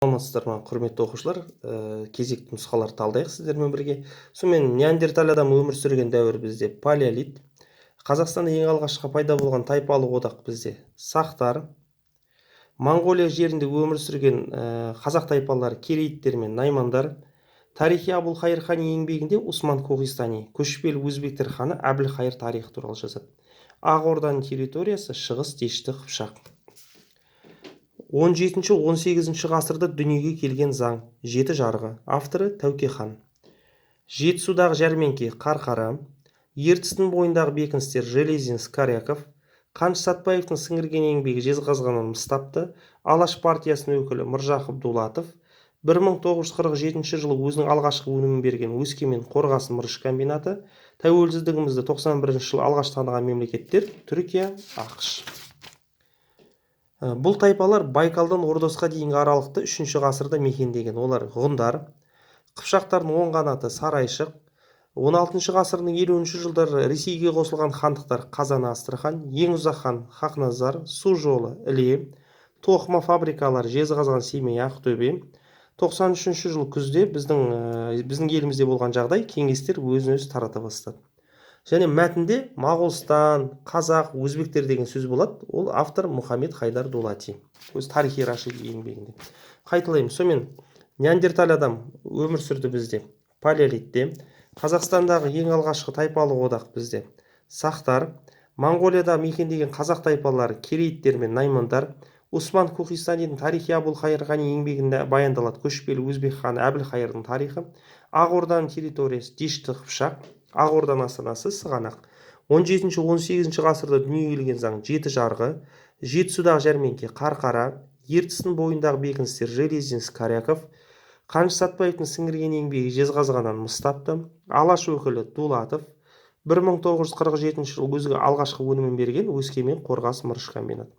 Саламатсыздар ма, құрметті оқушылар, кезекті нұсқаларды талдайық сіздермен бірге. Сонымен неандерталь адам өмір сүрген дәуір бізде палеолит. Қазақстанда ең алғашқы пайда болған тайпалық одақ бізде сақтар. Моңғолия жерінде өмір сүрген қазақ тайпалары керейіттер мен наймандар. Тарихи Абылхайыр хан еңбегінде Усман Кохистани көшпелі өзбектер ханы Әбілхайыр тарихы туралы жазады. Ақ Орданың территориясы шығыс Дешті Қыпшақ. 17-18 ғасырда дүниеге келген заң, жеті жарғы, авторы Тәуке хан. Жетісудағы жәрмеңке Қарқара, Ертістің бойындағы бекіністер Железинск, Коряков, Қаныш Сәтпаевтың сіңірген еңбегі Жезқазғаннан Мыстапты, Алаш партиясының өкілі Мыржақып Дулатов, 1947 жылы өзінің алғашқы өнімін берген Өскемен Қорғасын мырыш комбинаты, тәуелсіздігімізді 91 жылы алғаш таныған мемлекеттер Түркия, ақш. Бұл тайпалар Байкалдан Ордосқа дейінгі аралықты 3 ғасырда мекендеген. Олар ғұндар. Қыпшақтардың оң қанаты Сарайшық. 16 ғасырдың 50 жылдары Ресейге қосылған хандықтар Қазан, Астрахан, ең ұзақ хан Хақназар, су жолы Іле, тоқыма фабрикалар Жезқазған, Семей, Ақтөбе. 93 жыл күзде біздің елімізде болған жағдай кеңестер өзін-өзі тарата бастады. Және мәтінде Моғолстан, Қазақ, өзбектер деген сөз болады. Ол автор Мұхаммед Хайдар Дулати. Өз тарихи Рашид еңбегінде. Қайталаймыз. Сонымен неандерталь адам өмір сүрді бізде палеолитте. Қазақстандағы ең алғашқы тайпалық одақ бізде сақтар. Моңғолияда мекендеген қазақ тайпалары керейіттер мен наймандар. Усман Кохистанидің тарихи Абылхайыр хан еңбегінде баяндалады көшпелі өзбек ханы Әбілхайырдың тарихы. Ақ Орданың территориясы Дешті Қыпшақ. Ақ Орданың астанасы Сығанақ. 17-18 ғасырда дүниеге келген заң, жеті жарғы, Жетісудағы жәрмеңке Қарқара, Ертістің бойындағы бекіністер Железинск, Коряков, Қаныш Сәтпаевтың сіңірген еңбегі Жезқазғаннан Мыстапты, Алаш өкілі Дулатов, 1947 жылы өзі алғашқы өнімін берген Өскемен Қорғасын мырыш комбинаты.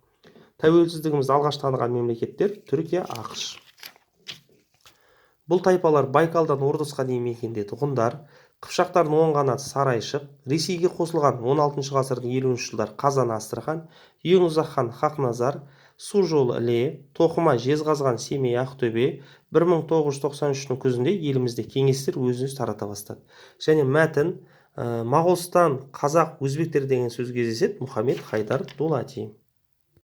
Тәуелсіздігімізді алғаш таныған мемлекеттер Түркия, ақш. Бұл тайпалар Байкалдан Ордосқа дейін мекендеді. Ғұндар. Қыпшақтардың оң қанаты Сарайшық. Ресейге қосылған 16 ғасырдың 50 жылдары Қазан, Астрахан, ең ұзақ хан Хақназар, су жолы Іле, тоқыма Жезқазған, Семей, Ақтөбе. 1993 күзінде елімізде кеңестер өзін-өзі тарата бастады. Және мәтін Моғолстан, Қазақ, өзбектер деген сөз кездеседі Мұхаммед Хайдар Дулати.